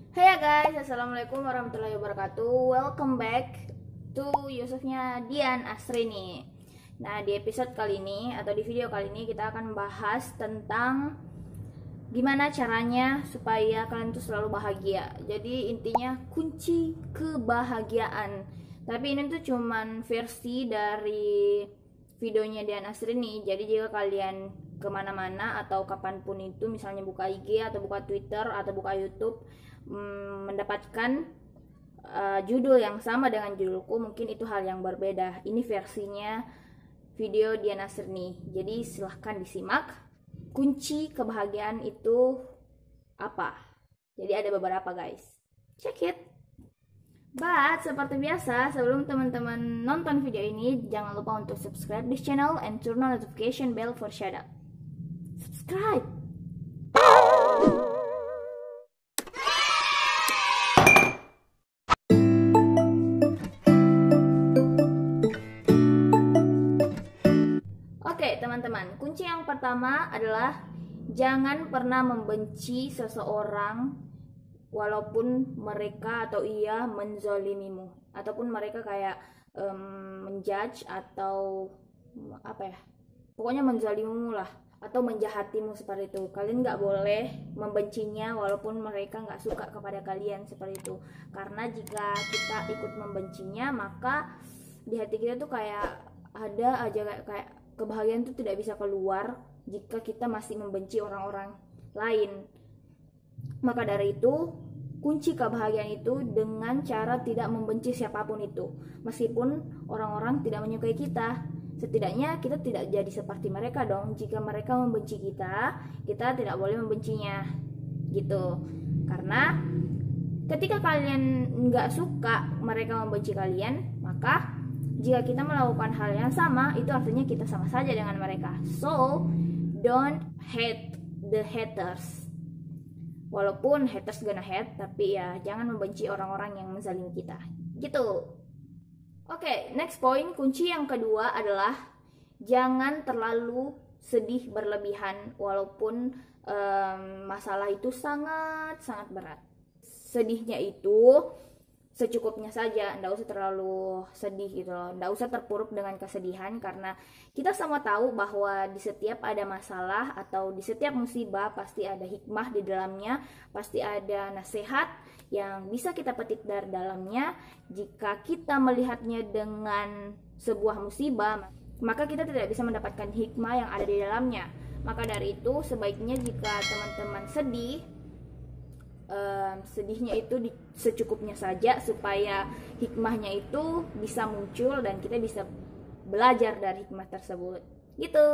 Hey ya guys, assalamualaikum warahmatullahi wabarakatuh. Welcome back to Yusufnya Dian Asrini. Nah, di episode kali ini atau di video kali ini kita akan membahas tentang gimana caranya supaya kalian tuh selalu bahagia. Jadi intinya kunci kebahagiaan. Tapi ini tuh cuman versi dari videonya Dian Asrini. Jadi jika kalian kemana-mana atau kapanpun itu, misalnya buka IG atau buka Twitter atau buka YouTube, mendapatkan judul yang sama dengan judulku, mungkin itu hal yang berbeda. Ini versinya video Dian Asrini. Jadi silahkan disimak. Kunci kebahagiaan itu apa? Jadi ada beberapa guys. Check it. But seperti biasa, sebelum teman-teman nonton video ini, jangan lupa untuk subscribe this channel and turn on notification bell for shout out. Subscribe. Oke, teman-teman, kunci yang pertama adalah jangan pernah membenci seseorang walaupun mereka atau ia menzolimimu, ataupun mereka kayak menjudge atau apa ya, pokoknya menzolimimu lah, atau menjahatimu seperti itu. Kalian nggak boleh membencinya walaupun mereka nggak suka kepada kalian seperti itu. Karena jika kita ikut membencinya, maka di hati kita tuh kayak ada aja kayak kebahagiaan itu tidak bisa keluar jika kita masih membenci orang-orang lain. Maka dari itu, kunci kebahagiaan itu dengan cara tidak membenci siapapun itu. Meskipun orang-orang tidak menyukai kita, setidaknya kita tidak jadi seperti mereka dong. Jika mereka membenci kita, kita tidak boleh membencinya gitu. Karena ketika kalian nggak suka mereka membenci kalian, maka jika kita melakukan hal yang sama, itu artinya kita sama saja dengan mereka. So, don't hate the haters. Walaupun haters gonna hate, tapi ya jangan membenci orang-orang yang menzalimi kita. Gitu. Oke, next point, kunci yang kedua adalah jangan terlalu sedih berlebihan walaupun masalah itu sangat-sangat berat. Sedihnya itu secukupnya saja, nggak usah terlalu sedih gitu loh, nggak usah terpuruk dengan kesedihan, karena kita semua tahu bahwa di setiap ada masalah atau di setiap musibah pasti ada hikmah di dalamnya, pasti ada nasihat yang bisa kita petik dari dalamnya. Jika kita melihatnya dengan sebuah musibah, maka kita tidak bisa mendapatkan hikmah yang ada di dalamnya. Maka dari itu sebaiknya jika teman-teman sedih, sedihnya itu secukupnya saja supaya hikmahnya itu bisa muncul dan kita bisa belajar dari hikmah tersebut gitu.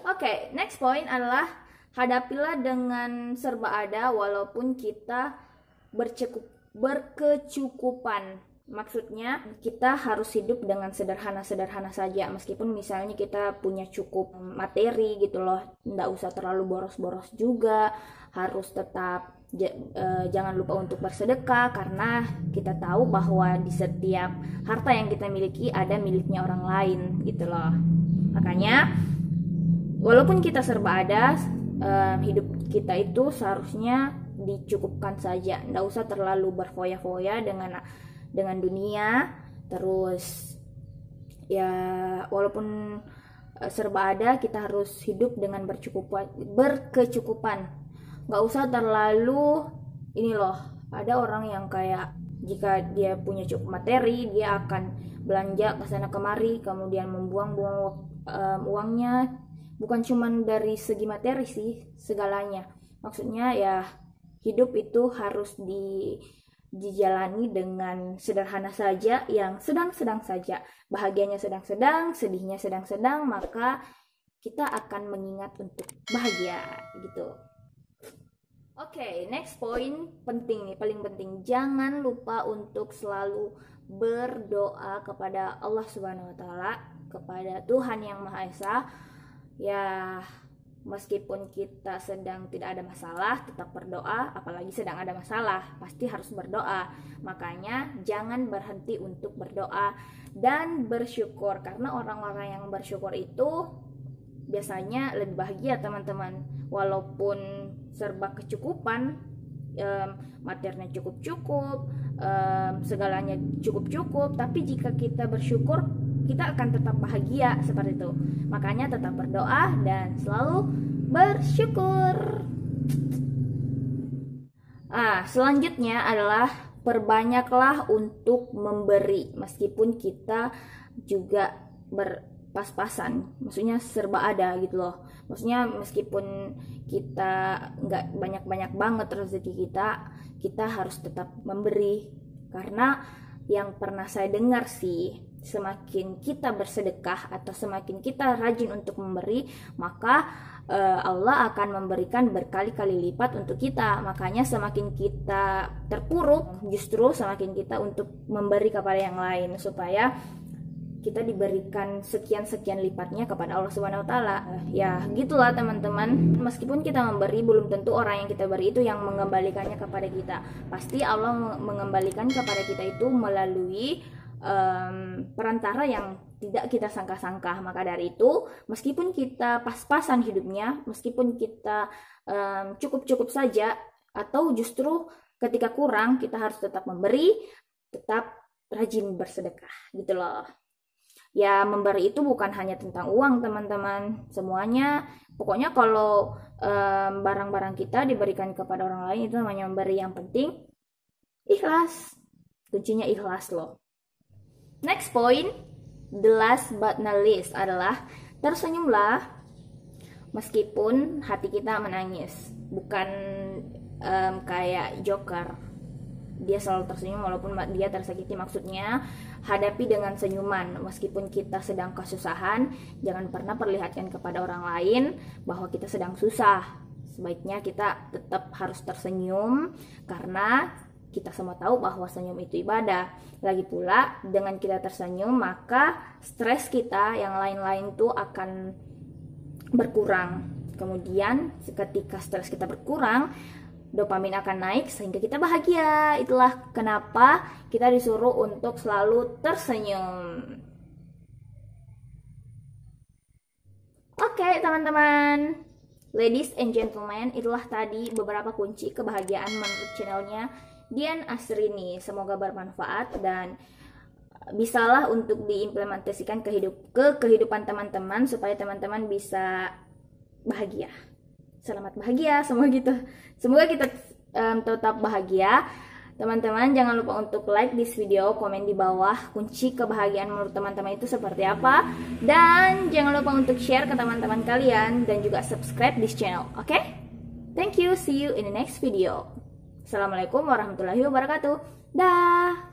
Oke, next point adalah hadapilah dengan serba ada walaupun kita berkecukupan. Maksudnya kita harus hidup dengan sederhana-sederhana saja, meskipun misalnya kita punya cukup materi gitu loh, nggak usah terlalu boros-boros juga, harus tetap jangan lupa untuk bersedekah, karena kita tahu bahwa di setiap harta yang kita miliki ada miliknya orang lain gitu loh. Makanya walaupun kita serba ada, hidup kita itu seharusnya dicukupkan saja, nggak usah terlalu berfoya-foya dengan dunia. Terus ya walaupun serba ada, kita harus hidup dengan berkecukupan. Nggak usah terlalu ini loh, ada orang yang kayak jika dia punya cukup materi, dia akan belanja ke sana kemari, kemudian membuang-buang uangnya. Bukan cuma dari segi materi sih, segalanya. Maksudnya ya hidup itu harus dijalani dengan sederhana saja, yang sedang-sedang saja. Bahagianya sedang-sedang, sedihnya sedang-sedang, maka kita akan mengingat untuk bahagia gitu. Oke, next point penting nih, paling penting. Jangan lupa untuk selalu berdoa kepada Allah Subhanahu wa taala, kepada Tuhan yang Maha Esa. Ya, meskipun kita sedang tidak ada masalah, tetap berdoa. Apalagi sedang ada masalah, pasti harus berdoa. Makanya jangan berhenti untuk berdoa dan bersyukur, karena orang-orang yang bersyukur itu biasanya lebih bahagia teman-teman. Walaupun serba kecukupan, materinya cukup-cukup, segalanya cukup-cukup, tapi jika kita bersyukur, kita akan tetap bahagia seperti itu. Makanya tetap berdoa dan selalu bersyukur. Selanjutnya adalah perbanyaklah untuk memberi, meskipun kita juga berpas-pasan, maksudnya serba ada gitu loh. Maksudnya meskipun kita nggak banyak-banyak banget rezeki kita harus tetap memberi. Karena yang pernah saya dengar sih, semakin kita bersedekah atau semakin kita rajin untuk memberi, maka Allah akan memberikan berkali-kali lipat untuk kita. Makanya semakin kita terpuruk, justru semakin kita untuk memberi kepada yang lain, supaya kita diberikan sekian-sekian lipatnya kepada Allah Subhanahu wa taala. Ya, gitulah teman-teman. Meskipun kita memberi, belum tentu orang yang kita beri itu yang mengembalikannya kepada kita. Pasti Allah mengembalikan kepada kita itu melalui perantara yang tidak kita sangka-sangka. Maka dari itu, meskipun kita pas-pasan hidupnya, meskipun kita cukup-cukup saja, atau justru ketika kurang, kita harus tetap memberi, tetap rajin bersedekah gitu loh. Ya, memberi itu bukan hanya tentang uang teman-teman, semuanya. Pokoknya kalau barang-barang kita diberikan kepada orang lain, itu namanya memberi. Yang penting ikhlas, kuncinya ikhlas loh. Next point, the last but not least adalah tersenyumlah meskipun hati kita menangis. Bukan kayak Joker, dia selalu tersenyum walaupun dia tersakiti. Maksudnya hadapi dengan senyuman. Meskipun kita sedang kesusahan, jangan pernah perlihatkan kepada orang lain bahwa kita sedang susah. Sebaiknya kita tetap harus tersenyum, karena kita semua tahu bahwa senyum itu ibadah. Lagi pula dengan kita tersenyum, maka stres kita yang lain-lain tuh akan berkurang. Kemudian ketika stres kita berkurang, dopamin akan naik sehingga kita bahagia. Itulah kenapa kita disuruh untuk selalu tersenyum. Oke, teman-teman, ladies and gentlemen, itulah tadi beberapa kunci kebahagiaan menurut channelnya Dian Asrini. Semoga bermanfaat dan bisalah untuk diimplementasikan ke kehidupan teman-teman, supaya teman-teman bisa bahagia. Selamat bahagia, semoga kita tetap bahagia. Teman-teman, jangan lupa untuk like this video, komen di bawah kunci kebahagiaan menurut teman-teman itu seperti apa, dan jangan lupa untuk share ke teman-teman kalian dan juga subscribe this channel. Oke? Thank you, see you in the next video. Assalamualaikum warahmatullahi wabarakatuh. Dah.